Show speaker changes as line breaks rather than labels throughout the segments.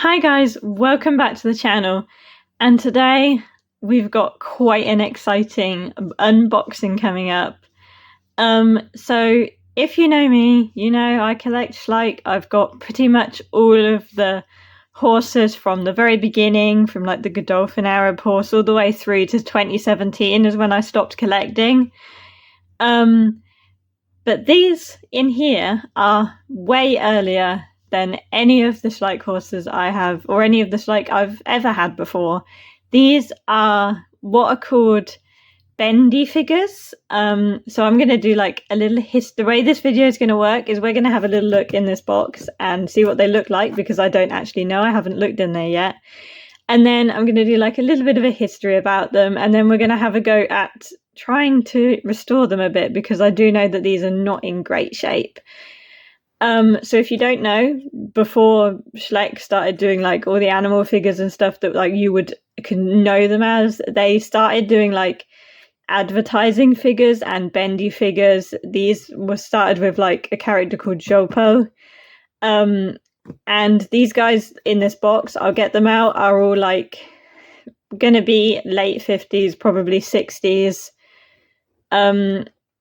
Hi guys, welcome back to the channel, and today we've got quite an exciting unboxing coming up. So if you know me, you know I collect Schleich. I've got pretty much all of the horses from the very beginning, from like the Godolphin Arab horse all the way through to 2017 is when I stopped collecting. But these in here are way earlier than any of the Schleich horses I have, or any of the Schleich I've ever had before. These are what are called Bendy figures. So I'm going to do like a little the way this video is going to work is we're going to have a little look in this box and see what they look like, because I don't actually know. I haven't looked in there yet. And then I'm going to do like a little bit of a history about them, and then we're going to have a go at trying to restore them a bit, because I do know that these are not in great shape. So if you don't know, before Schleich started doing like all the animal figures and stuff that like you can know them as, they started doing like advertising figures and bendy figures. These were started with like a character called Jopo. And these guys in this box, I'll get them out, are all like gonna be late 50s, probably 60s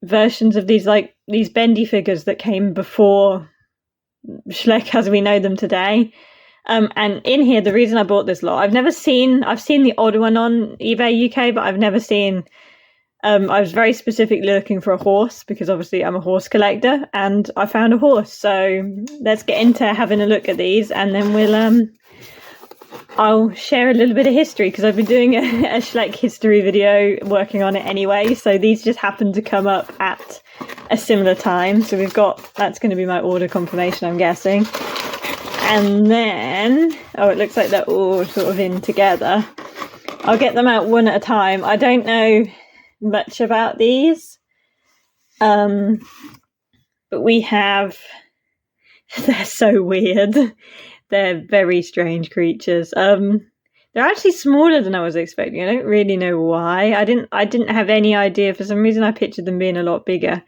versions of these bendy figures that came before Schleich as we know them today. And in here, the reason I bought this lot, I've seen the odd one on eBay UK, but I've never seen. I was very specifically looking for a horse, because obviously I'm a horse collector, and I found a horse. So let's get into having a look at these, and then I'll share a little bit of history, because I've been doing a Schleich history video working on it anyway. So these just happened to come up at a similar time. So that's going to be my order confirmation, I'm guessing. And then, it looks like they're all sort of in together. I'll get them out one at a time. I don't know much about these, but we have, they're so weird. They're very strange creatures. They're actually smaller than I was expecting. I don't really know why. I didn't have any idea. For some reason I pictured them being a lot bigger,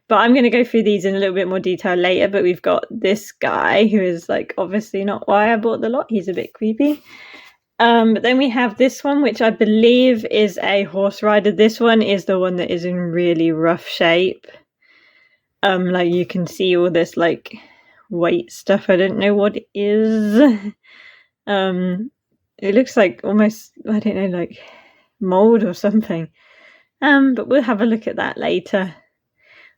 but I'm going to go through these in a little bit more detail later. But we've got this guy who is like obviously not why I bought the lot. He's a bit creepy. But then we have this one, which I believe is a horse rider. This one is the one that is in really rough shape. Like you can see all this like white stuff. I don't know what it is. It looks like almost, I don't know, like mold or something. But we'll have a look at that later.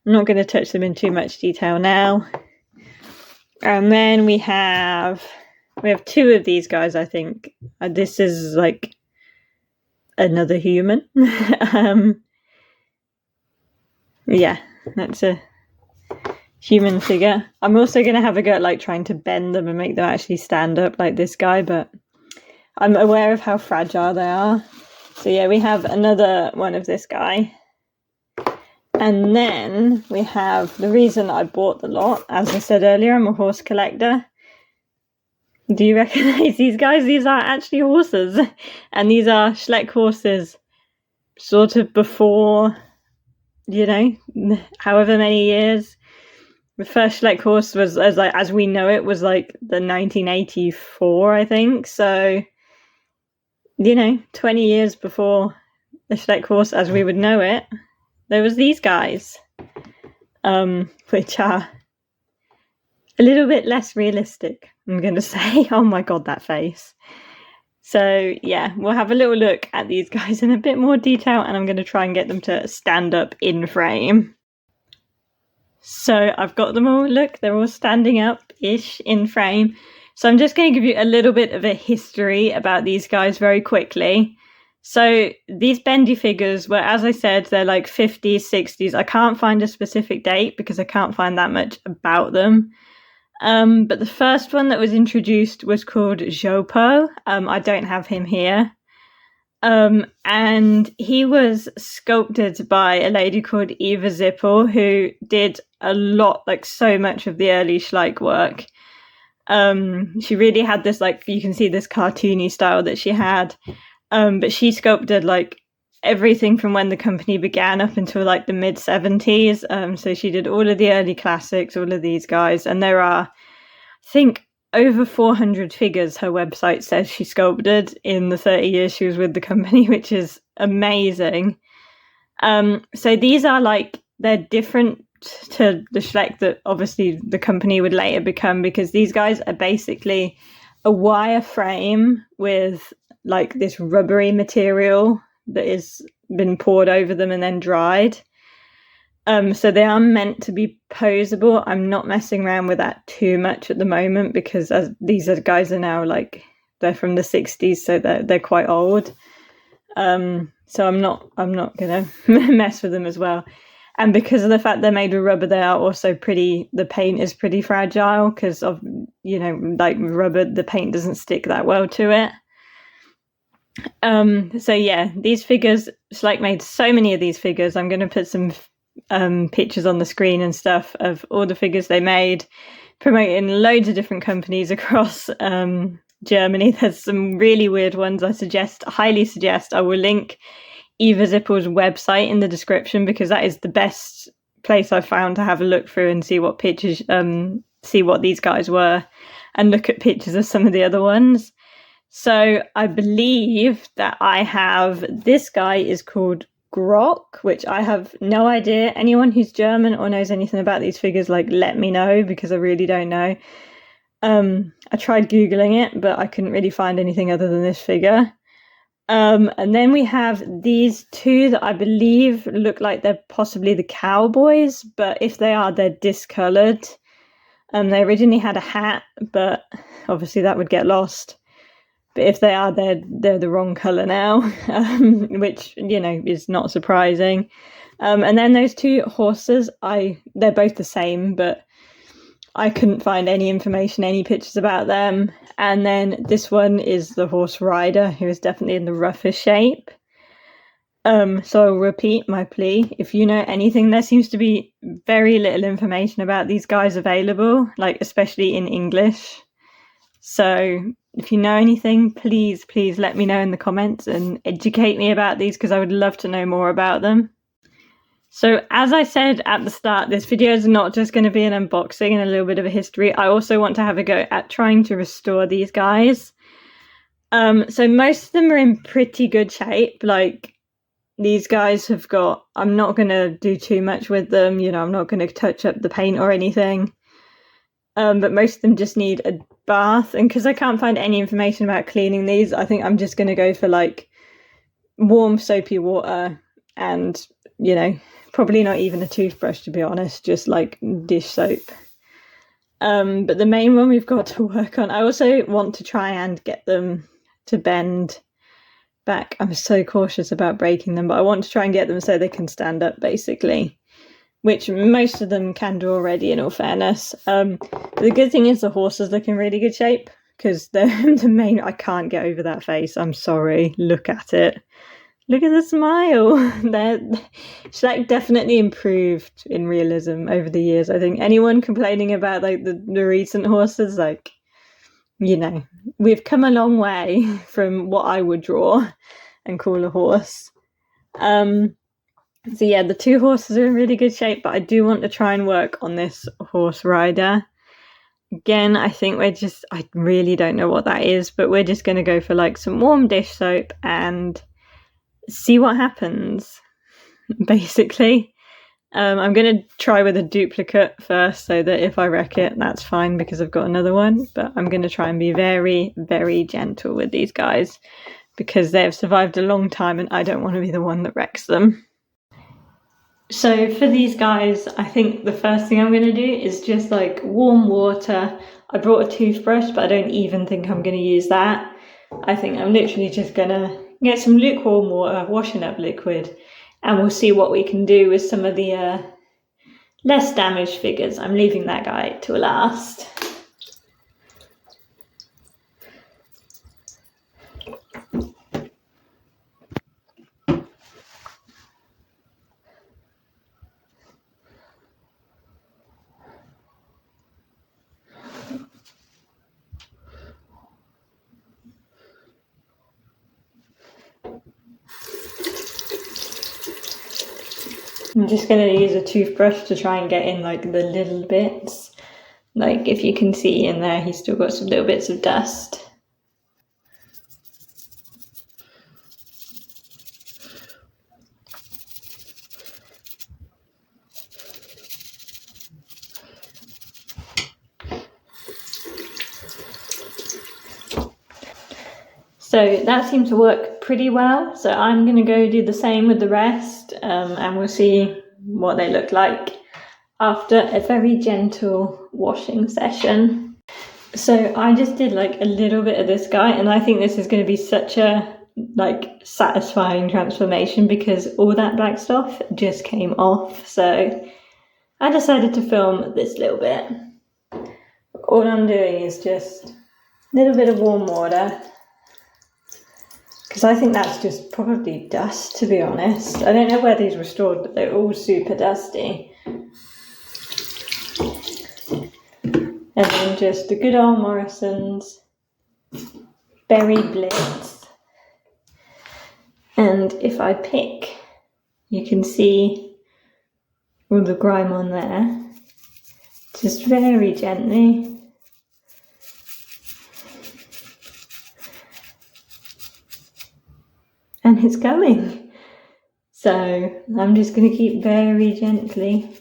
I'm not going to touch them in too much detail now. And then we have two of these guys, I think. This is like another human. Yeah, that's a human figure. I'm also going to have a go at like trying to bend them and make them actually stand up like this guy, but I'm aware of how fragile they are. So yeah, we have another one of this guy. And then we have the reason I bought the lot. As I said earlier, I'm a horse collector. Do you recognize these guys? These are actually horses. And these are Schleich horses sort of before, however many years. The first Schleich horse was, as we know it, was like the 1984, I think. So, 20 years before the Schleich horse as we would know it, there was these guys, which are a little bit less realistic, I'm going to say. Oh my God, that face. So yeah, we'll have a little look at these guys in a bit more detail, and I'm going to try and get them to stand up in frame. So I've got them all, look, they're all standing up-ish in frame. So I'm just going to give you a little bit of a history about these guys very quickly. So these bendy figures were, as I said, they're like 50s, 60s. I can't find a specific date because I can't find that much about them. But the first one that was introduced was called Jopo. I don't have him here. And he was sculpted by a lady called Eva Zippel, who did a lot, like so much of the early Schleich work. She really had this, like, you can see this cartoony style that she had. But she sculpted like everything from when the company began up until like the mid 70s. So she did all of the early classics, all of these guys. And there are, I think, over 400 figures her website says she sculpted in the 30 years she was with the company, which is amazing. So these are like, they're different to the Schleich that obviously the company would later become, because these guys are basically a wire frame with like this rubbery material that has been poured over them and then dried. So they are meant to be posable. I'm not messing around with that too much at the moment, because as these guys are now like, they're from the 60s, so they're quite old. So I'm not gonna mess with them as well. And because of the fact they're made with rubber, they are also the paint is pretty fragile, because of, you know, like rubber, the paint doesn't stick that well to it. So yeah, these figures, Schleich made so many of these figures. I'm going to put some pictures on the screen and stuff of all the figures they made, promoting loads of different companies across Germany. There's some really weird ones. I highly suggest I will link Eva Zippel's website in the description, because that is the best place I've found to have a look through and see what pictures, see what these guys were, and look at pictures of some of the other ones. So I believe that I have, this guy is called Grock, which I have no idea. Anyone who's German or knows anything about these figures, like, let me know, because I really don't know. I tried Googling it, but I couldn't really find anything other than this figure. And then we have these two that I believe look like they're possibly the cowboys, but if they are, they're discolored. They originally had a hat, but obviously that would get lost. But if they are, they're the wrong color now, which, you know, is not surprising. And then those two horses, they're both the same, but I couldn't find any information, any pictures about them. And then this one is the horse rider, who is definitely in the roughest shape. So I'll repeat my plea. If you know anything, there seems to be very little information about these guys available, like especially in English. So if you know anything, please let me know in the comments and educate me about these, because I would love to know more about them. So as I said at the start, this video is not just going to be an unboxing and a little bit of a history. I also want to have a go at trying to restore these guys. So most of them are in pretty good shape. Like, these guys have got, I'm not going to do too much with them. You know, I'm not going to touch up the paint or anything. But most of them just need a bath. And because I can't find any information about cleaning these, I think I'm just going to go for like warm soapy water and, you know, probably not even a toothbrush, to be honest, just like dish soap. But the main one we've got to work on, I also want to try and get them to bend back. I'm so cautious about breaking them, but I want to try and get them so they can stand up, basically, which most of them can do already, in all fairness. But the good thing is the horses look in really good shape, because they're the main, I can't get over that face. I'm sorry. Look at it. Look at the smile. Schleich definitely improved in realism over the years. I think anyone complaining about like the recent horses, like, you know, we've come a long way from what I would draw and call a horse. So yeah, the two horses are in really good shape, but I do want to try and work on this horse rider. Again, I think I really don't know what that is, but we're just going to go for like some warm dish soap and see what happens, basically. I'm going to try with a duplicate first, so that if I wreck it, that's fine, because I've got another one. But I'm going to try and be very, very gentle with these guys, because they have survived a long time and I don't want to be the one that wrecks them. So for these guys, I think the first thing I'm going to do is just like warm water. I brought a toothbrush, but I don't even think I'm going to use that. I think I'm literally just going to get some lukewarm water, washing up liquid, and we'll see what we can do with some of the less damaged figures. I'm leaving that guy to last. I'm just going to use a toothbrush to try and get in like the little bits Like, if you can see in there, he's still got some little bits of dust. So that seemed to work pretty well. So I'm going to go do the same with the rest, and we'll see what they look like after a very gentle washing session. So I just did like a little bit of this guy, and I think this is going to be such a like satisfying transformation because all that black stuff just came off. So I decided to film this little bit. All I'm doing is just a little bit of warm water, because I think that's just probably dust, to be honest. I don't know where these were stored, but they're all super dusty. And then just the good old Morrison's Berry Blitz. And if I pick, you can see all the grime on there. Just very gently. And it's going. So I'm just going to keep very gently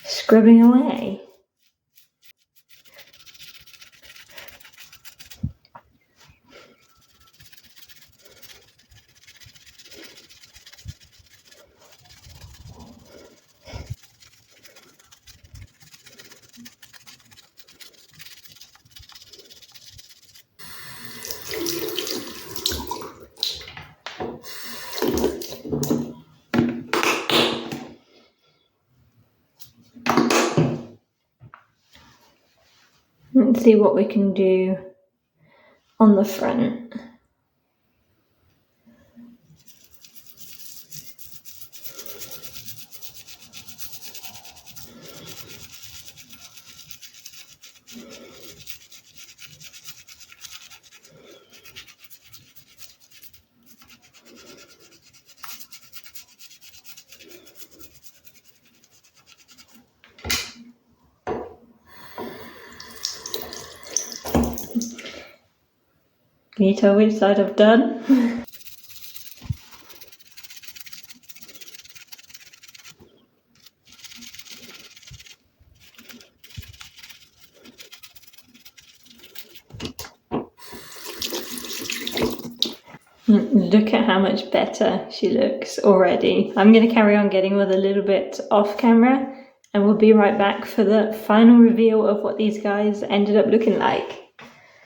scrubbing away. Let's see what we can do on the front. Can you tell which side I've done? Look at how much better she looks already. I'm going to carry on getting with a little bit off camera, and we'll be right back for the final reveal of what these guys ended up looking like.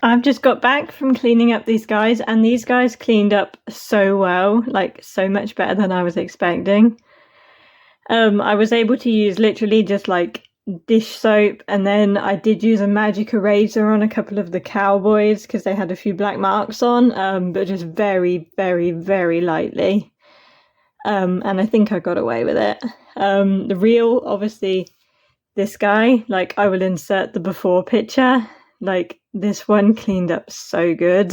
I've just got back from cleaning up these guys, and these guys cleaned up so well, like so much better than I was expecting. I was able to use literally just like dish soap, and then I did use a magic eraser on a couple of the cowboys because they had a few black marks on, but just very, very, very lightly. And I think I got away with it. The real, obviously, this guy, like I will insert the before picture. Like this one cleaned up so good.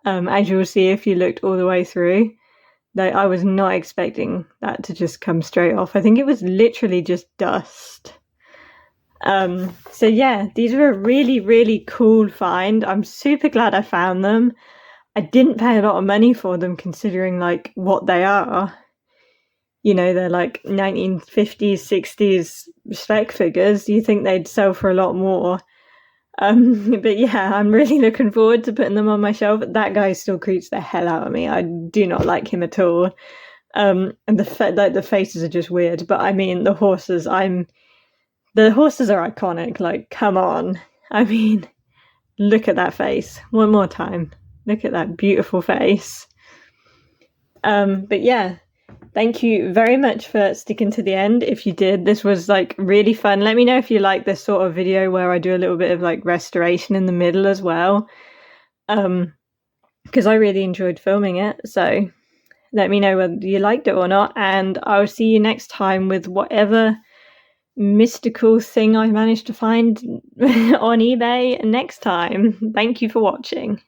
As you'll see if you looked all the way through. Like I was not expecting that to just come straight off. I think it was literally just dust. So yeah, these were a really, really cool find. I'm super glad I found them. I didn't pay a lot of money for them considering like what they are. You know, they're like 1950s, 60s Schleich figures. You think they'd sell for a lot more. But yeah, I'm really looking forward to putting them on my shelf. That guy still creeps the hell out of me. I do not like him at all. And the faces are just weird. But I mean, the horses are iconic. Like, come on. I mean, look at that face. One more time. Look at that beautiful face. But yeah, thank you very much for sticking to the end. If you did, this was like really fun. Let me know if you like this sort of video where I do a little bit of like restoration in the middle as well. Because I really enjoyed filming it. So let me know whether you liked it or not. And I'll see you next time with whatever mystical thing I managed to find on eBay next time. Thank you for watching.